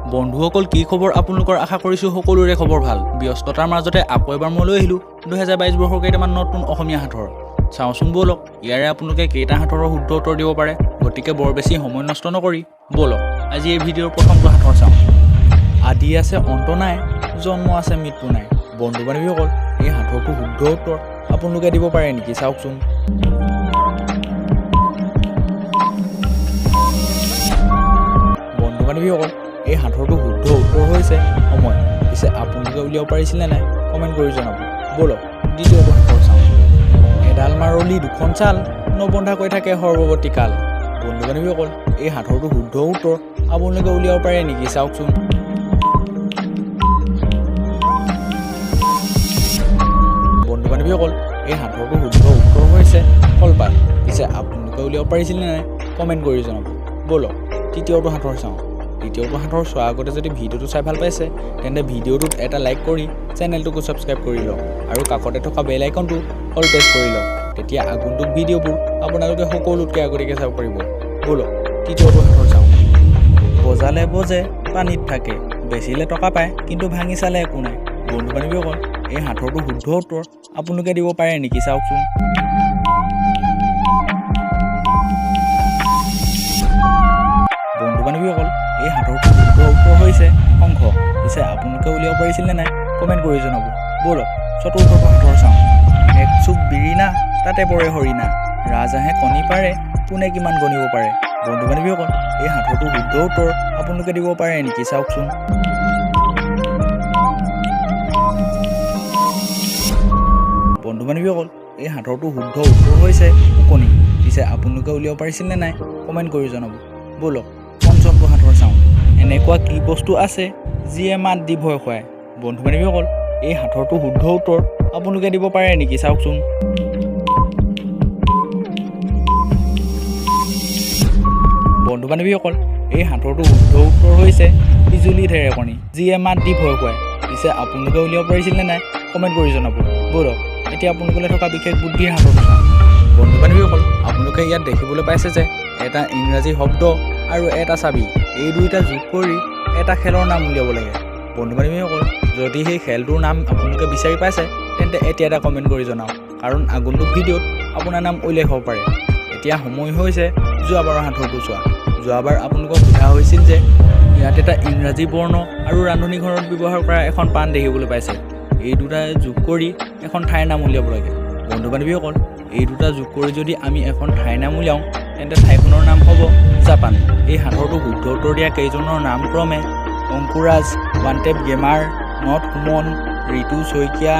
বন্ধুসকল কি খবৰ আপোনালোকৰ আশা কৰিছোঁ সকলোৰে খবৰ ভাল ব্যস্ততাৰ মাজতে আকৌ এবাৰ মই লৈ আহিলোঁ 2022 বৰ্ষৰ কেইটামান নতুন অসমীয়া সাঁথৰ চাওঁচোন বলক ইয়াৰে আপোনালোকে কেইটা সাঁথৰৰ শুদ্ধ উত্তৰ দিব পাৰে গতিকে বৰ বেছি সময় নষ্ট নকৰি বলক আজি এই ভিডিঅ'ৰ প্ৰথমটো সাঁথৰ চাওঁ আদি আছে অন্ত নাই জন্ম আছে মৃত্যু নাই বন্ধু বান্ধৱীসকল এই সাঁথৰটো শুদ্ধ উত্তৰ আপোনালোকে দিব পাৰে নেকি চাওকচোন বন্ধু বান্ধৱীসকল এই সাঁথৰটো শুদ্ধ উত্তৰ হৈছে সময় পিছে আপোনালোকে উলিয়াব পাৰিছিলে নাই কমেণ্ট কৰি জনাব বলক দ্বিতীয়টো সাঁথৰ চাওঁ এডাল মাৰলি দুখন চাল নবন্ধাকৈ থাকে সৰ্বৱতী কাল বন্ধু বান্ধৱীসকল এই সাঁথৰটো শুদ্ধ উত্তৰ আপোনালোকে উলিয়াব পাৰে নেকি চাওকচোন বন্ধু বান্ধৱীসকল এই সাঁথৰটো শুদ্ধ উত্তৰ হৈছে কলপাত পিছে আপোনালোকে উলিয়াব পাৰিছিলে নাই কমেণ্ট কৰি জনাব বলক তৃতীয়টো সাঁথৰ চাওঁ দ্বিতীয়টো সাঁথৰ চোৱাৰ আগতে যদি ভিডিঅ'টো চাই ভাল পাইছে তেন্তে ভিডিঅ'টোত এটা লাইক কৰি চেনেলটোকো ছাবস্ক্ৰাইব কৰি লওক আৰু কাষতে থকা বেল আইকনটো অল প্ৰেছ কৰি লওক তেতিয়া আগন্তুক ভিডিঅ'বোৰ আপোনালোকে সকলোতকৈ আগতীয়াকৈ চাব পাৰিব বলক তৃতীয়টো সাঁথৰ চাওঁ বজালে বজে পানীত থাকে বেচিলে টকা পায় কিন্তু ভাঙি চালে একো নাই বন্ধু বান্ধৱীসকল এই সাঁথৰটো শুদ্ধ উত্তৰ আপোনালোকে দিব পাৰে নেকি চাওকচোন বন্ধু বান্ধৱীসকল এই সাঁথৰটো শুদ্ধ উত্তৰ হৈছে শংখ পিছে আপোনালোকে উলিয়াব পাৰিছিলে নাই কমেণ্ট কৰি জনাব বলক চতুৰ্থটো সাঁথৰ চাওঁ এক চুক বিৰিণা তাতে পৰে হৰিণা ৰাজহাঁহে কণী পাৰে কোনে কিমান গণিব পাৰে বন্ধু বান্ধৱীসকল এই সাঁথৰটো শুদ্ধ উত্তৰ আপোনালোকে দিব পাৰে নেকি চাওকচোন বন্ধু বান্ধৱীসকল এই সাঁথৰটো শুদ্ধ উত্তৰ হৈছে ওকণি পিছে আপোনালোকে উলিয়াব পাৰিছিলে নাই কমেণ্ট কৰি জনাব বলক পঞ্চমটো সাঁথৰ চাওঁ এনেকুৱা কি বস্তু আছে যিয়ে মাত দি ভয় খুৱায় বন্ধু বান্ধৱীসকল এই সাঁথৰটো শুদ্ধ উত্তৰ আপোনালোকে দিব পাৰে নেকি চাওকচোন বন্ধু বান্ধৱীসকল এই সাঁথৰটো শুদ্ধ উত্তৰ হৈছে বিজুলী ঢেৰেকণি যিয়ে মাত দি ভয় খুৱায় পিছে আপোনালোকে উলিয়াব পাৰিছিলে নাই কমেণ্ট কৰি জনাব বলক এতিয়া আপোনালোকলৈ থকা বিশেষ বুদ্ধিৰ সাঁথৰটো চাওঁ বন্ধু বান্ধৱীসকল আপোনালোকে ইয়াত দেখিবলৈ পাইছে যে এটা ইংৰাজী শব্দ আৰু এটা চাবি এই দুইটা যোগ কৰি এটা খেলৰ নাম উলিয়াব লাগে বন্ধু বান্ধৱীসকল যদি সেই খেলটোৰ নাম আপোনালোকে বিচাৰি পাইছে তেন্তে এতিয়া এটা কমেণ্ট কৰি জনাওক কাৰণ আগন্তুক ভিডিঅ'ত আপোনাৰ নাম উল্লেখ হ'ব পাৰে এতিয়া সময় হৈছে যোৱাবাৰৰ সাঁথৰটো চোৱা যোৱাবাৰ আপোনালোকক সোধা হৈছিল যে ইয়াত এটা ইংৰাজী বৰ্ণ আৰু ৰান্ধনি ঘৰত ব্যৱহাৰ কৰা এখন পাণ দেখিবলৈ পাইছে এই দুটা যোগ কৰি এখন ঠাইৰ নাম উলিয়াব লাগে বন্ধু বান্ধৱীসকল এই দুটা যোগ কৰি যদি আমি এখন ঠাইৰ নাম উলিয়াওঁ তেন্তে ঠাইখনৰ নাম হ'ব জাপান এই সাঁথৰটো শুদ্ধ উত্তৰ দিয়া কেইজনৰ নাম ক্ৰমে অংকুৰাজ ওৱানটেপ গেমাৰ নথ সুমন ঋতু শইকীয়া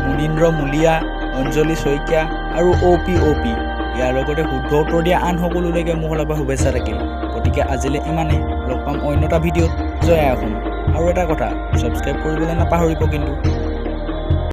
মুনীন্দ্ৰ মুলীয়া অঞ্জলি শইকীয়া আৰু অ' পি ইয়াৰ লগতে শুদ্ধ উত্তৰ দিয়া আন সকলোলৈকে মোৰ ফালৰ পৰা শুভেচ্ছা থাকিল গতিকে আজিলৈ ইমানেই লগ পাম অন্য এটা ভিডিঅ'ত জয় আই অসম আৰু এটা কথা ছাবস্ক্ৰাইব কৰিবলৈ নাপাহৰিব কিন্তু